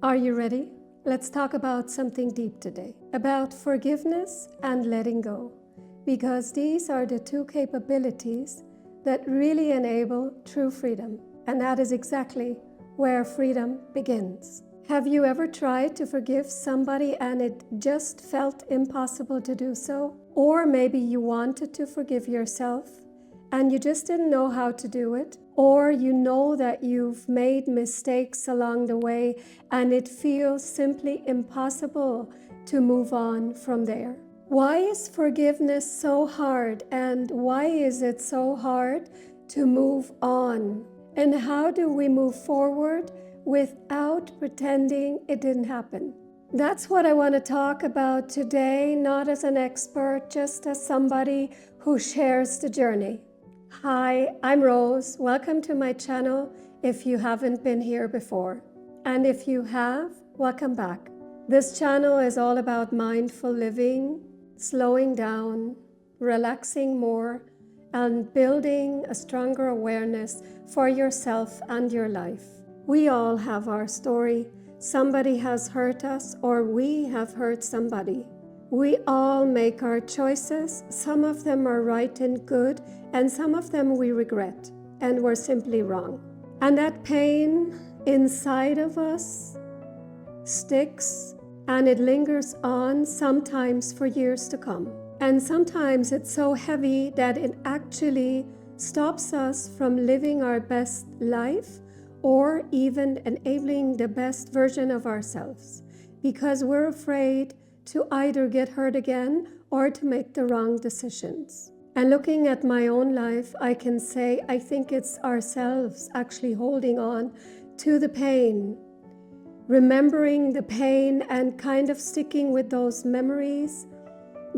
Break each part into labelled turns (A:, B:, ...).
A: Are you ready? Let's talk about something deep today, about forgiveness and letting go, because these are the two capabilities that really enable true freedom, and that is exactly where freedom begins. Have you ever tried to forgive somebody and it just felt impossible to do so? Or maybe you wanted to forgive yourself and you just didn't know how to do it? Or you know that you've made mistakes along the way and it feels simply impossible to move on from there? Why is forgiveness so hard, and why is it so hard to move on? And how do we move forward without pretending it didn't happen? That's what I want to talk about today, not as an expert, just as somebody who shares the journey. Hi, I'm Rose. Welcome to my channel if you haven't been here before. And if you have, welcome back. This channel is all about mindful living, slowing down, relaxing more, and building a stronger awareness for yourself and your life. We all have our story. Somebody has hurt us, or we have hurt somebody. We all make our choices. Some of them are right and good, and some of them we regret and were simply wrong. And that pain inside of us sticks, and it lingers on sometimes for years to come. And sometimes it's so heavy that it actually stops us from living our best life or even enabling the best version of ourselves, because we're afraid to either get hurt again or to make the wrong decisions. And looking at my own life, I can say I think it's ourselves actually holding on to the pain, remembering the pain and kind of sticking with those memories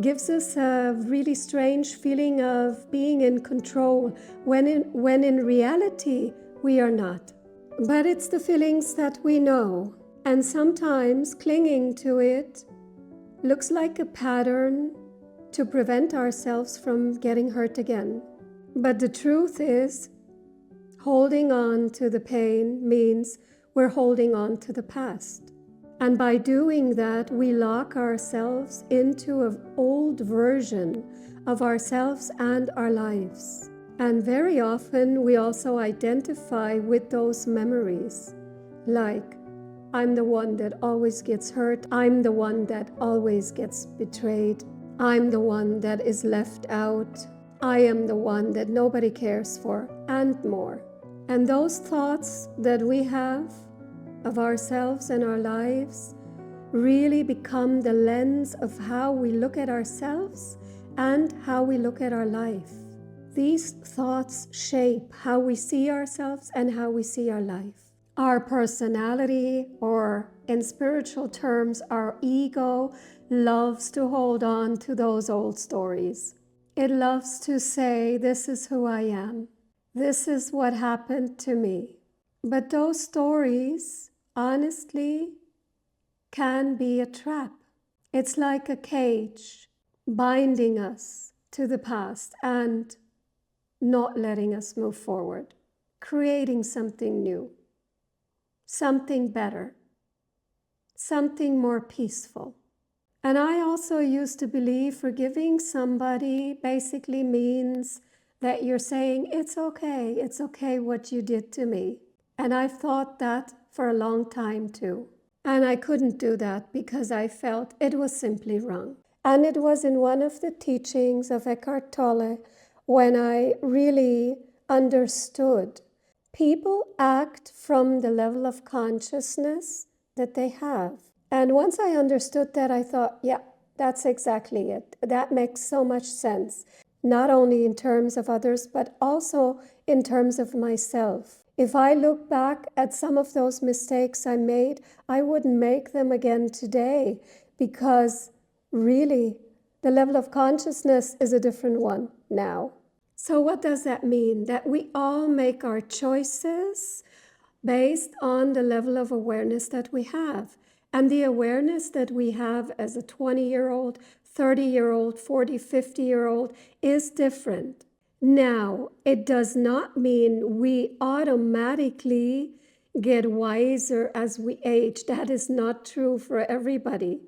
A: gives us a really strange feeling of being in control when in reality we are not. But it's the feelings that we know, and sometimes clinging to it looks like a pattern to prevent ourselves from getting hurt again. But the truth is, holding on to the pain means we're holding on to the past. And by doing that, we lock ourselves into an old version of ourselves and our lives. And very often we also identify with those memories, like, I'm the one that always gets hurt. I'm the one that always gets betrayed. I'm the one that is left out. I am the one that nobody cares for, and more. And those thoughts that we have of ourselves and our lives really become the lens of how we look at ourselves and how we look at our life. These thoughts shape how we see ourselves and how we see our life. Our personality, or in spiritual terms, our ego, loves to hold on to those old stories. It loves to say, this is who I am. This is what happened to me. But those stories, honestly, can be a trap. It's like a cage binding us to the past and not letting us move forward, creating something new, something better, something more peaceful. And I also used to believe forgiving somebody basically means that you're saying, it's okay what you did to me. And I've thought that for a long time too. And I couldn't do that because I felt it was simply wrong. And it was in one of the teachings of Eckhart Tolle when I really understood people act from the level of consciousness that they have. And once I understood that, I thought, yeah, that's exactly it. That makes so much sense, not only in terms of others, but also in terms of myself. If I look back at some of those mistakes I made, I wouldn't make them again today, because really the level of consciousness is a different one now. So what does that mean? That we all make our choices based on the level of awareness that we have. And the awareness that we have as a 20-year-old, 30-year-old, 40, 50-year-old is different. Now, it does not mean we automatically get wiser as we age. That is not true for everybody.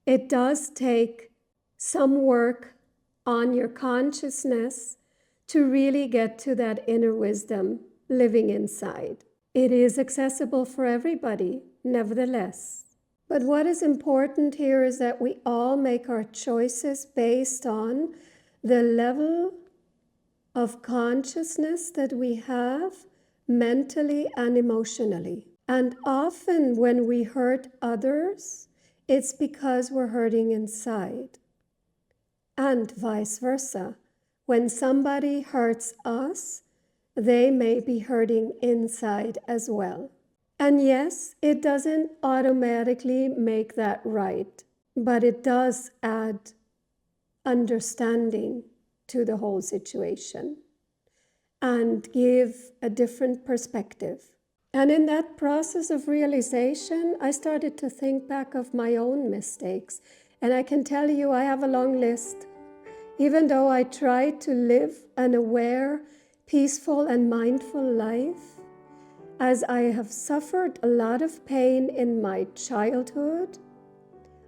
A: It does take some work on your consciousness to really get to that inner wisdom living inside. It is accessible for everybody, nevertheless. But what is important here is that we all make our choices based on the level of consciousness that we have mentally and emotionally. And often when we hurt others, it's because we're hurting inside. And vice versa. When somebody hurts us, they may be hurting inside as well. And yes, it doesn't automatically make that right, but it does add understanding to the whole situation and give a different perspective. And in that process of realization, I started to think back of my own mistakes. And I can tell you, I have a long list. Even though I tried to live an aware, peaceful, and mindful life, as I have suffered a lot of pain in my childhood,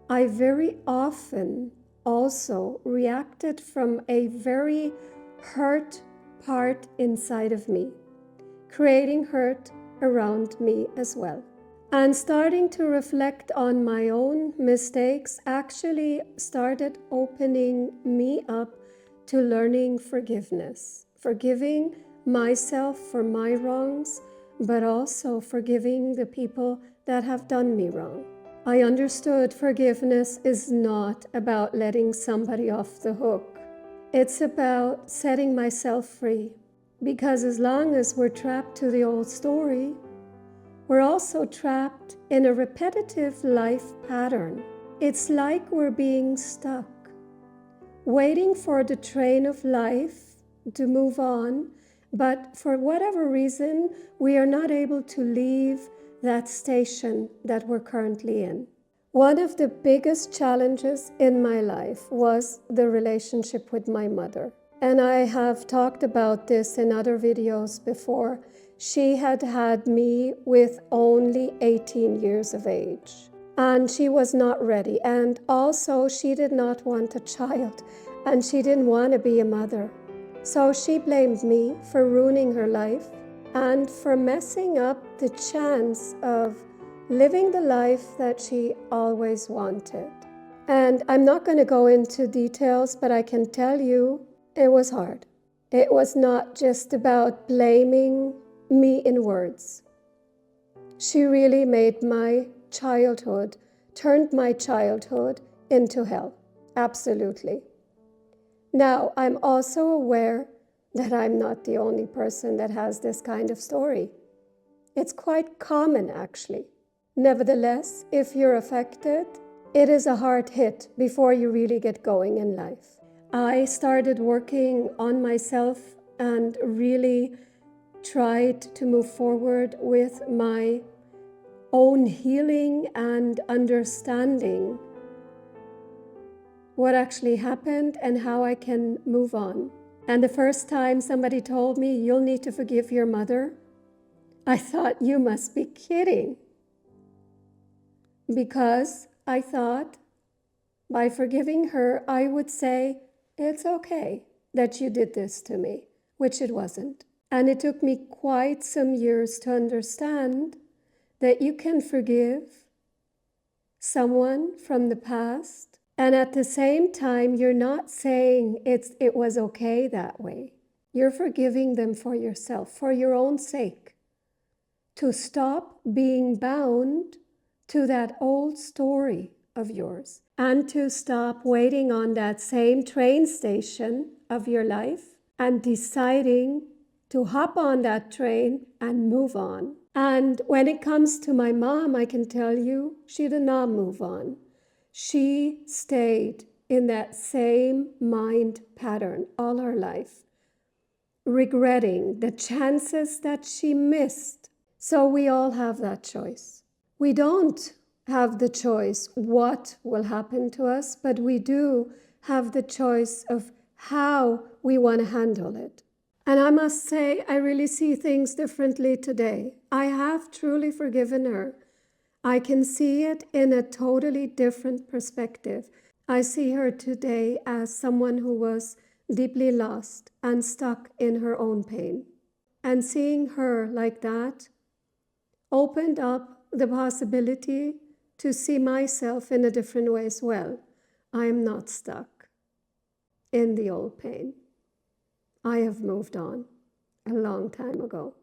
A: I very often also reacted from a very hurt part inside of me, creating hurt around me as well. And starting to reflect on my own mistakes actually started opening me up to learning forgiveness, forgiving myself for my wrongs, but also forgiving the people that have done me wrong. I understood forgiveness is not about letting somebody off the hook. It's about setting myself free. Because as long as we're trapped to the old story, we're also trapped in a repetitive life pattern. It's like we're being stuck, waiting for the train of life to move on, but for whatever reason, we are not able to leave that station that we're currently in. One of the biggest challenges in my life was the relationship with my mother. And I have talked about this in other videos before. She had had me with only 18 years of age. And she was not ready. And also she did not want a child. And she didn't want to be a mother. So she blamed me for ruining her life and for messing up the chance of living the life that she always wanted. And I'm not going to go into details, but I can tell you it was hard. It was not just about blaming me in words. She really made my childhood, turned my childhood into hell. Absolutely. Now, I'm also aware that I'm not the only person that has this kind of story. It's quite common, actually. Nevertheless, if you're affected, it is a hard hit before you really get going in life. I started working on myself and really tried to move forward with my own healing and understanding what actually happened and how I can move on. And the first time somebody told me, "You'll need to forgive your mother," I thought, you must be kidding. Because I thought by forgiving her, I would say, it's okay that you did this to me, which it wasn't. And it took me quite some years to understand that you can forgive someone from the past, and at the same time, you're not saying it was okay that way. You're forgiving them for yourself, for your own sake, to stop being bound to that old story of yours, and to stop waiting on that same train station of your life and deciding to hop on that train and move on. And when it comes to my mom, I can tell you, she did not move on. She stayed in that same mind pattern all her life, regretting the chances that she missed. So we all have that choice. We don't have the choice what will happen to us, but we do have the choice of how we want to handle it. And I must say, I really see things differently today. I have truly forgiven her. I can see it in a totally different perspective. I see her today as someone who was deeply lost and stuck in her own pain. And seeing her like that opened up the possibility to see myself in a different way as well. I am not stuck in the old pain. I have moved on a long time ago.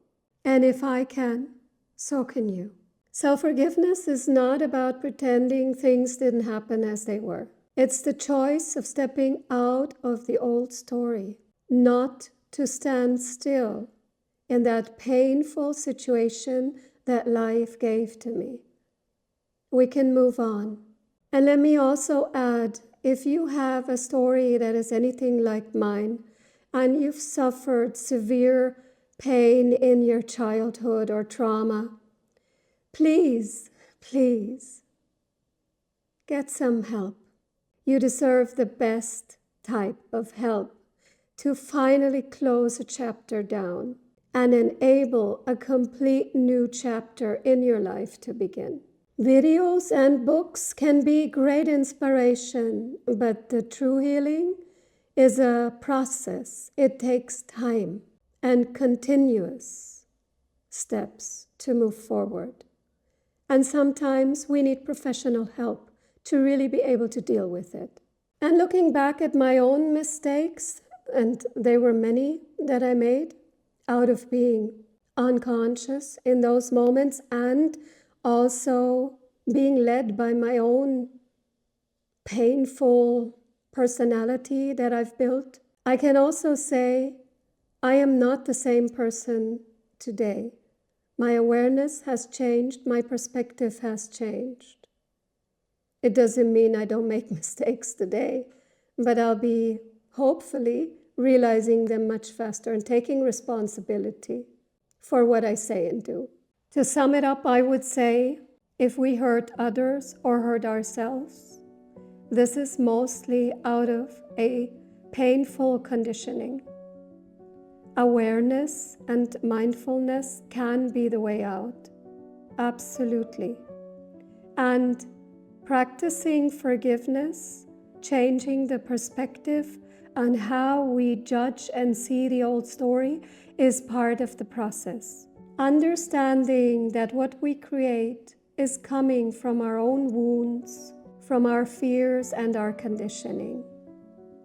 A: And if I can, so can you. Self-forgiveness is not about pretending things didn't happen as they were. It's the choice of stepping out of the old story, not to stand still in that painful situation that life gave to me. We can move on. And let me also add, if you have a story that is anything like mine, and you've suffered severe pain in your childhood or trauma, please, please, get some help. You deserve the best type of help to finally close a chapter down and enable a complete new chapter in your life to begin. Videos and books can be great inspiration, but the true healing is a process. It takes time and continuous steps to move forward. And sometimes we need professional help to really be able to deal with it. And looking back at my own mistakes, and there were many that I made out of being unconscious in those moments and also being led by my own painful personality that I've built, I can also say I am not the same person today. My awareness has changed, my perspective has changed. It doesn't mean I don't make mistakes today, but I'll be hopefully realizing them much faster and taking responsibility for what I say and do. To sum it up, I would say, if we hurt others or hurt ourselves, this is mostly out of a painful conditioning. Awareness and mindfulness can be the way out, absolutely. And practicing forgiveness, changing the perspective on how we judge and see the old story is part of the process. Understanding that what we create is coming from our own wounds, from our fears and our conditioning,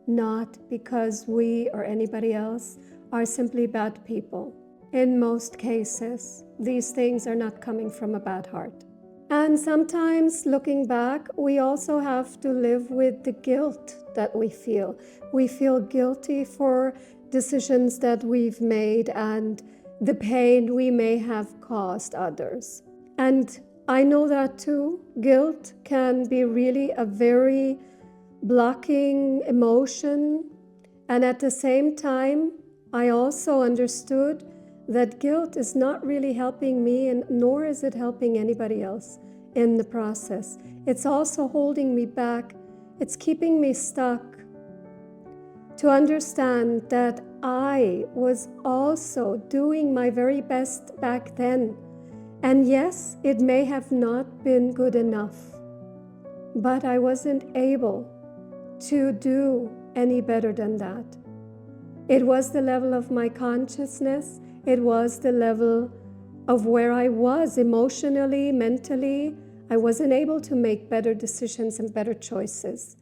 A: not because we or anybody else are simply bad people. In most cases, these things are not coming from a bad heart. And sometimes, looking back, we also have to live with the guilt that we feel. We feel guilty for decisions that we've made and the pain we may have caused others. And I know that too. Guilt can be really a very blocking emotion. And at the same time, I also understood that guilt is not really helping me, and nor is it helping anybody else in the process. It's also holding me back. It's keeping me stuck. To understand that I was also doing my very best back then. And yes, it may have not been good enough, but I wasn't able to do any better than that. It was the level of my consciousness. It was the level of where I was emotionally, mentally. I wasn't able to make better decisions and better choices.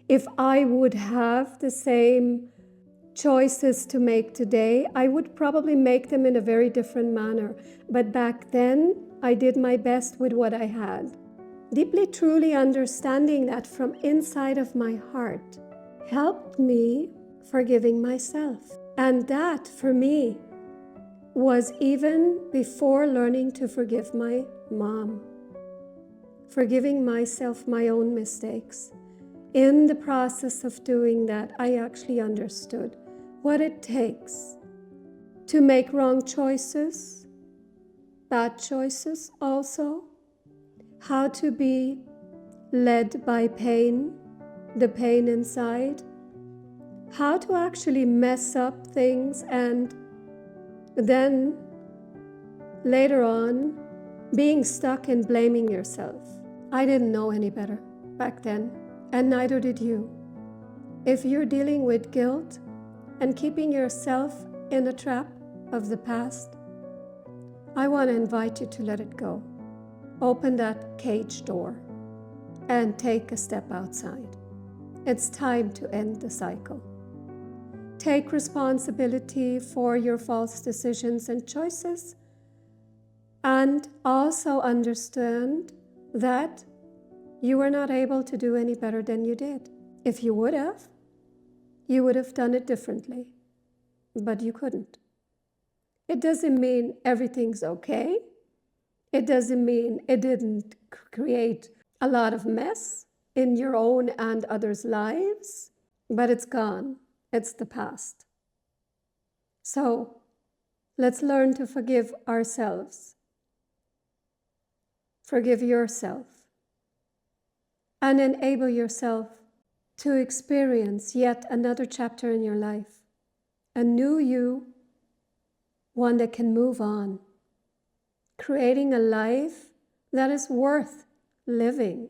A: If I would have the same choices to make today, I would probably make them in a very different manner. But back then, I did my best with what I had. Deeply, truly understanding that from inside of my heart helped me forgiving myself. And that, for me, was even before learning to forgive my mom. Forgiving myself my own mistakes. In the process of doing that, I actually understood what it takes to make wrong choices, bad choices also, how to be led by pain, the pain inside, how to actually mess up things and then later on being stuck in blaming yourself. I didn't know any better back then, and neither did you. If you're dealing with guilt and keeping yourself in a trap of the past, I want to invite you to let it go. Open that cage door and take a step outside. It's time to end the cycle. Take responsibility for your false decisions and choices, and also understand that you were not able to do any better than you did. If you would have done it differently, but you couldn't. It doesn't mean everything's okay. It doesn't mean it didn't create a lot of mess in your own and others' lives, but it's gone. It's the past. So let's learn to forgive ourselves. Forgive yourself and enable yourself to experience yet another chapter in your life, a new you, one that can move on, creating a life that is worth living.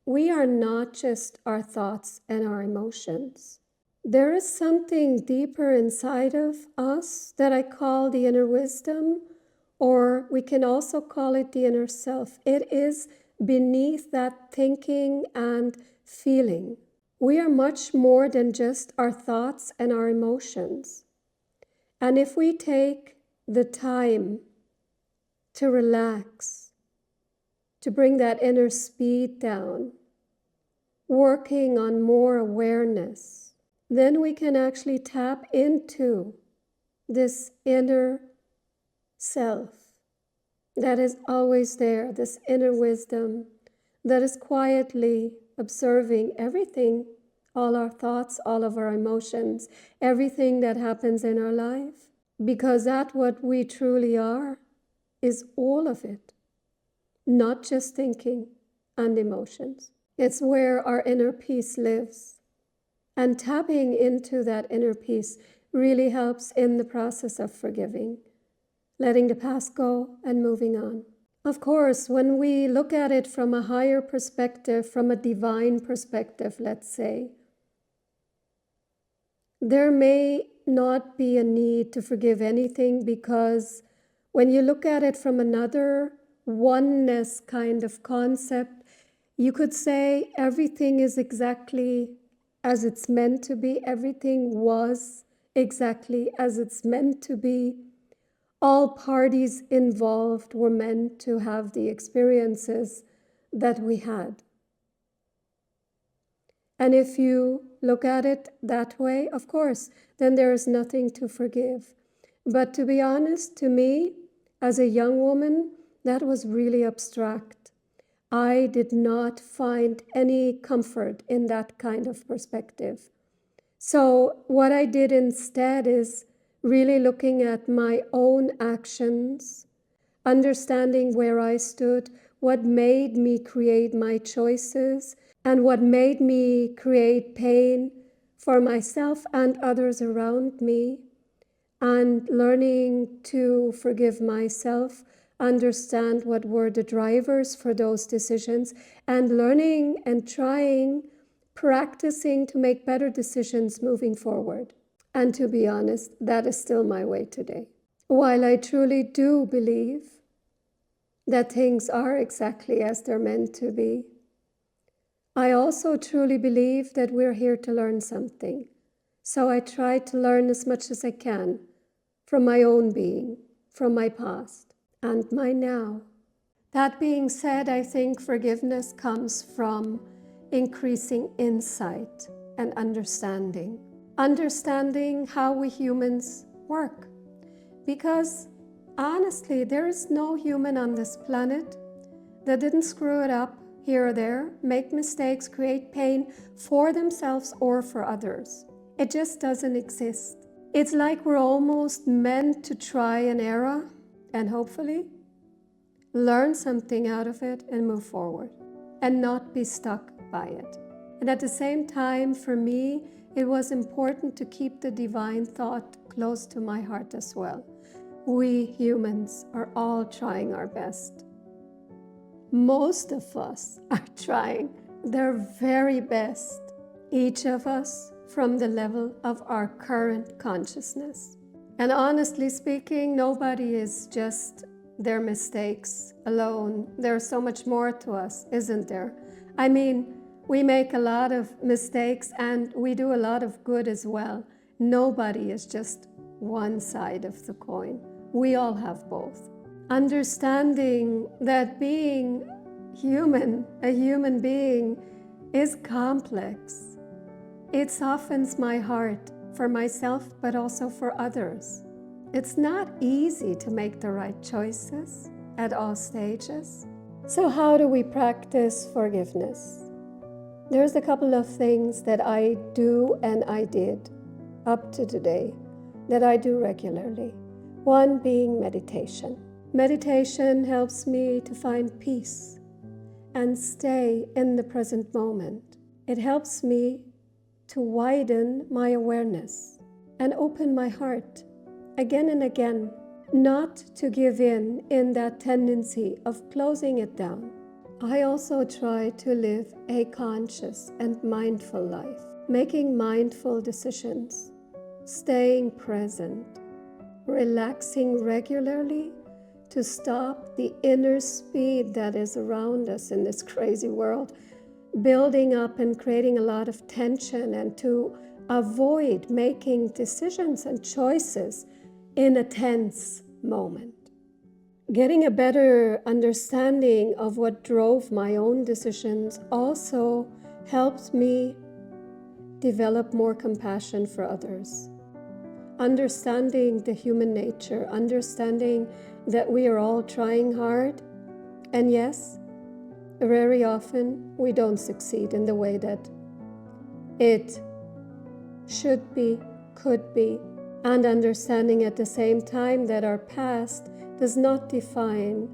A: We are not just our thoughts and our emotions. There is something deeper inside of us that I call the inner wisdom, or we can also call it the inner self. It is beneath that thinking and feeling. We are much more than just our thoughts and our emotions. And if we take the time to relax, to bring that inner speed down, working on more awareness, then we can actually tap into this inner self that is always there, this inner wisdom that is quietly observing everything, all our thoughts, all of our emotions, everything that happens in our life. Because that what we truly are is all of it, not just thinking and emotions. It's where our inner peace lives. And tapping into that inner peace really helps in the process of forgiving, letting the past go and moving on. Of course, when we look at it from a higher perspective, from a divine perspective, let's say, there may not be a need to forgive anything, because when you look at it from another oneness kind of concept, you could say everything is exactly as it's meant to be. Everything was exactly as it's meant to be. All parties involved were meant to have the experiences that we had. And if you look at it that way, of course, then there is nothing to forgive. But to be honest, to me, as a young woman, that was really abstract. I did not find any comfort in that kind of perspective. So what I did instead is really looking at my own actions, understanding where I stood, what made me create my choices, and what made me create pain for myself and others around me, and learning to forgive myself, understand what were the drivers for those decisions, and learning and trying, practicing to make better decisions moving forward. And to be honest, that is still my way today. While I truly do believe that things are exactly as they're meant to be, I also truly believe that we're here to learn something. So I try to learn as much as I can from my own being, from my past, and my now. That being said, I think forgiveness comes from increasing insight and understanding. Understanding how we humans work. Because honestly, there is no human on this planet that didn't screw it up here or there, make mistakes, create pain for themselves or for others. It just doesn't exist. It's like we're almost meant to try an error and hopefully learn something out of it and move forward and not be stuck by it. And at the same time, for me, it was important to keep the divine thought close to my heart as well. We humans are all trying our best. Most of us are trying their very best, each of us from the level of our current consciousness. And honestly speaking, nobody is just their mistakes alone. There's so much more to us, isn't there? I mean, we make a lot of mistakes and we do a lot of good as well. Nobody is just one side of the coin. We all have both. Understanding that being human, a human being, is complex. It softens my heart for myself, but also for others. It's not easy to make the right choices at all stages. So how do we practice forgiveness? There's a couple of things that I do and I did up to today that I do regularly. One being meditation. Meditation helps me to find peace and stay in the present moment. It helps me to widen my awareness and open my heart again and again, not to give in that tendency of closing it down. I also try to live a conscious and mindful life, making mindful decisions, staying present, relaxing regularly to stop the inner speed that is around us in this crazy world, building up and creating a lot of tension, and to avoid making decisions and choices in a tense moment. Getting a better understanding of what drove my own decisions also helped me develop more compassion for others. Understanding the human nature, understanding that we are all trying hard, and yes, very often we don't succeed in the way that it should be, could be, and understanding at the same time that our past does not define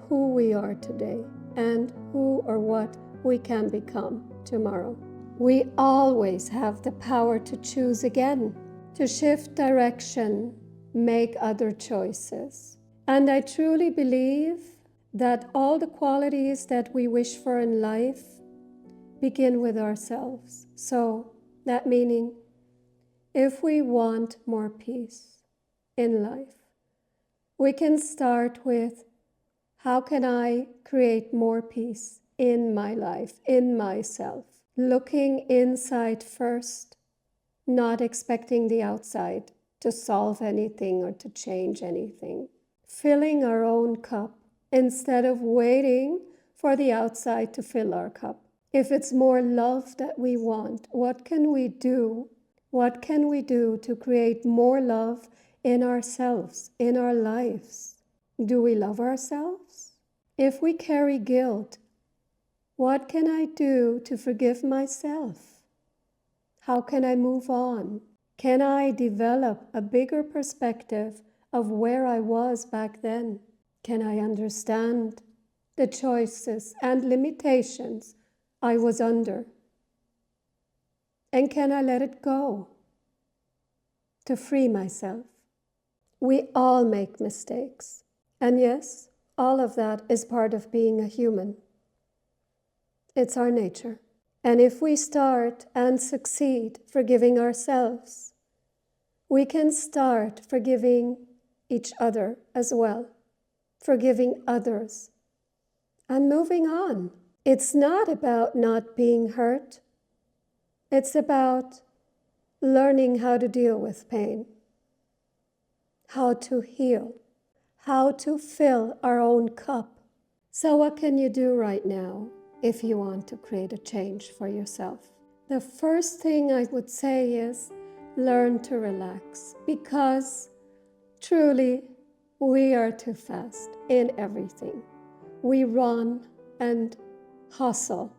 A: who we are today and who or what we can become tomorrow. We always have the power to choose again, to shift direction, make other choices. And I truly believe that all the qualities that we wish for in life begin with ourselves. So that meaning, if we want more peace in life, we can start with, how can I create more peace in my life, in myself? Looking inside first, not expecting the outside to solve anything or to change anything. Filling our own cup instead of waiting for the outside to fill our cup. If it's more love that we want, what can we do? What can we do to create more love in ourselves, in our lives? Do we love ourselves? If we carry guilt, what can I do to forgive myself? How can I move on? Can I develop a bigger perspective of where I was back then? Can I understand the choices and limitations I was under? And can I let it go to free myself? We all make mistakes. And yes, all of that is part of being a human. It's our nature. And if we start and succeed forgiving ourselves, we can start forgiving each other as well, forgiving others, and moving on. It's not about not being hurt. It's about learning how to deal with pain, how to heal, how to fill our own cup. So what can you do right now if you want to create a change for yourself? The first thing I would say is learn to relax, because truly we are too fast in everything. We run and hustle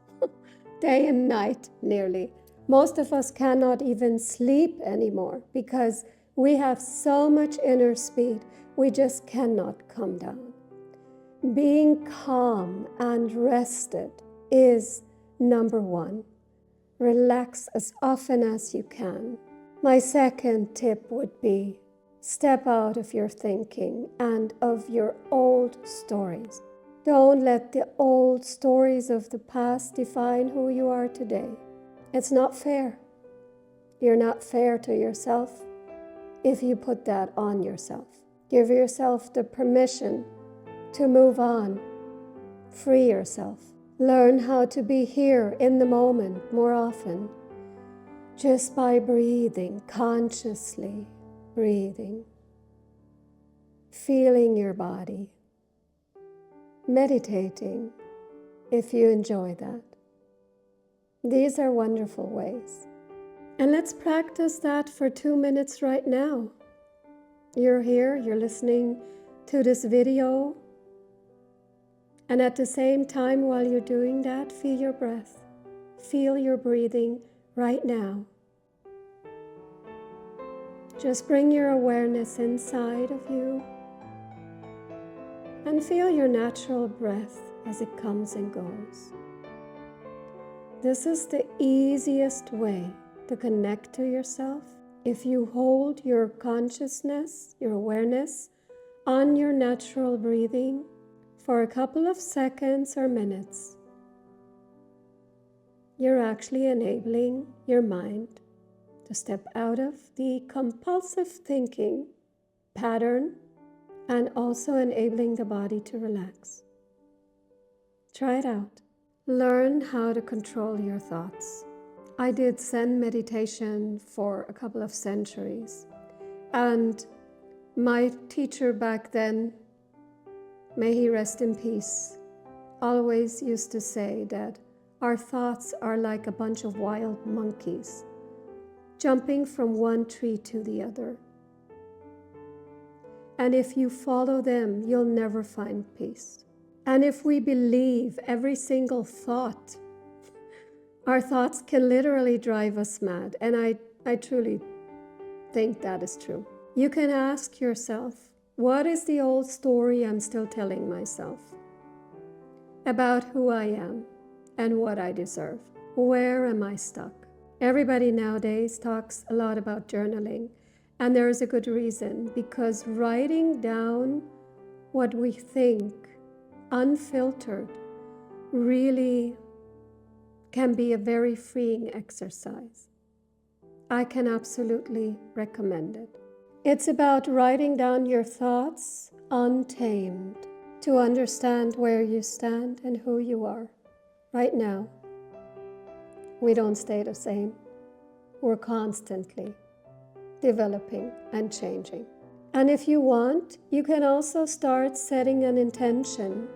A: day and night nearly. Most of us cannot even sleep anymore because we have so much inner speed, we just cannot come down. Being calm and rested is number one. Relax as often as you can. My second tip would be step out of your thinking and of your old stories. Don't let the old stories of the past define who you are today. It's not fair. You're not fair to yourself if you put that on yourself. Give yourself the permission to move on. Free yourself. Learn how to be here in the moment more often, just by breathing, consciously breathing, feeling your body, meditating if you enjoy that. These are wonderful ways. And let's practice that for 2 minutes right now. You're here, you're listening to this video, and at the same time while you're doing that, feel your breath. Feel your breathing right now. Just bring your awareness inside of you and feel your natural breath as it comes and goes. This is the easiest way to connect to yourself. If you hold your consciousness, your awareness on your natural breathing for a couple of seconds or minutes, you're actually enabling your mind to step out of the compulsive thinking pattern and also enabling the body to relax. Try it out. Learn how to control your thoughts. I did Zen meditation for a couple of centuries, and my teacher back then, may he rest in peace, always used to say that our thoughts are like a bunch of wild monkeys jumping from one tree to the other. And if you follow them, you'll never find peace. And if we believe every single thought, our thoughts can literally drive us mad. And I truly think that is true. You can ask yourself, what is the old story I'm still telling myself about who I am and what I deserve? Where am I stuck? Everybody nowadays talks a lot about journaling, and there is a good reason, because writing down what we think, unfiltered, really can be a very freeing exercise. I can absolutely recommend it. It's about writing down your thoughts untamed to understand where you stand and who you are right now. We don't stay the same. We're constantly developing and changing. And if you want, you can also start setting an intention.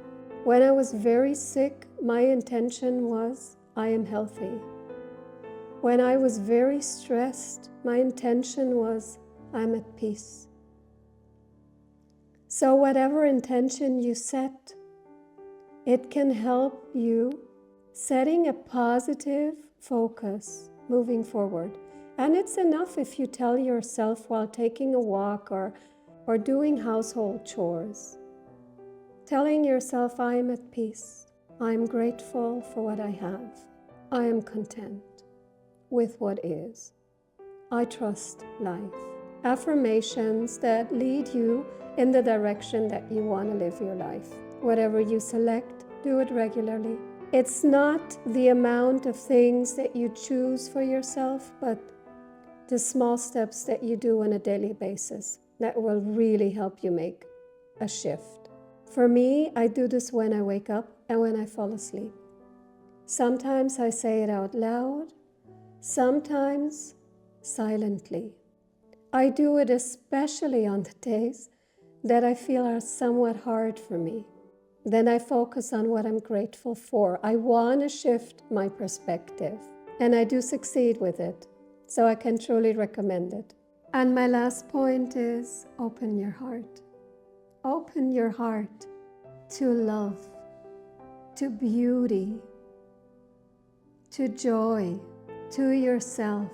A: When I was very sick, my intention was, I am healthy. When I was very stressed, my intention was, I'm at peace. So whatever intention you set, it can help you setting a positive focus moving forward. And it's enough if you tell yourself while taking a walk or doing household chores, telling yourself, I am at peace. I am grateful for what I have. I am content with what is. I trust life. Affirmations that lead you in the direction that you want to live your life. Whatever you select, do it regularly. It's not the amount of things that you choose for yourself, but the small steps that you do on a daily basis that will really help you make a shift. For me, I do this when I wake up and when I fall asleep. Sometimes I say it out loud, sometimes silently. I do it especially on the days that I feel are somewhat hard for me. Then I focus on what I'm grateful for. I want to shift my perspective, and I do succeed with it, so I can truly recommend it. And my last point is open your heart. Open your heart to love, to beauty, to joy, to yourself.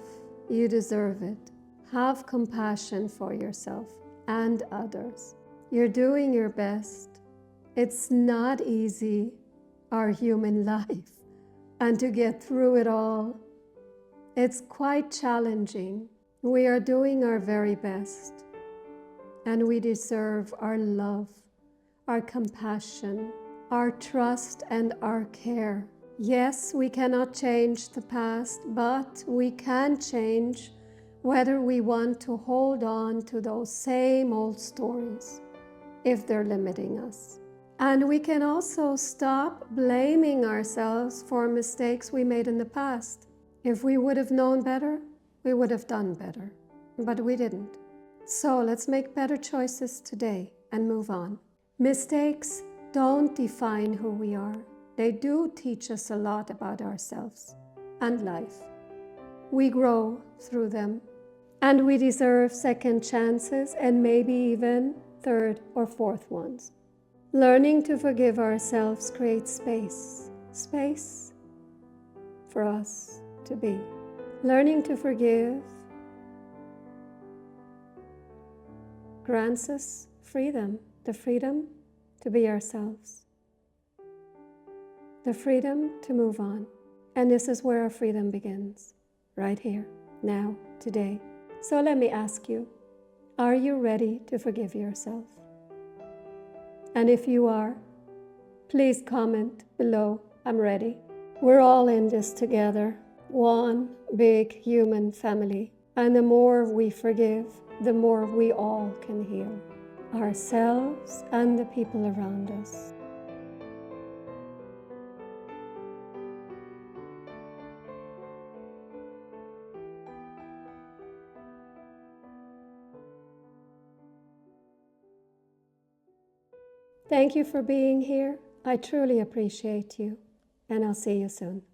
A: You deserve it. Have compassion for yourself and others. You're doing your best. It's not easy, our human life, and to get through it all It's quite challenging. We are doing our very best, and we deserve our love, our compassion, our trust, and our care. Yes, we cannot change the past, but we can change whether we want to hold on to those same old stories if they're limiting us. And we can also stop blaming ourselves for mistakes we made in the past. If we would have known better, we would have done better, but we didn't. So let's make better choices today and move on. Mistakes don't define who we are. They do teach us a lot about ourselves and life. We grow through them, and we deserve second chances and maybe even third or fourth ones. Learning to forgive ourselves creates space for us to be. Learning to forgive grants us freedom, the freedom to be ourselves, the freedom to move on. And this is where our freedom begins, right here, now, today. So let me ask you, are you ready to forgive yourself? And if you are, please comment below, I'm ready. We're all in this together, one big human family. And the more we forgive, the more we all can heal ourselves and the people around us. Thank you for being here. I truly appreciate you, and I'll see you soon.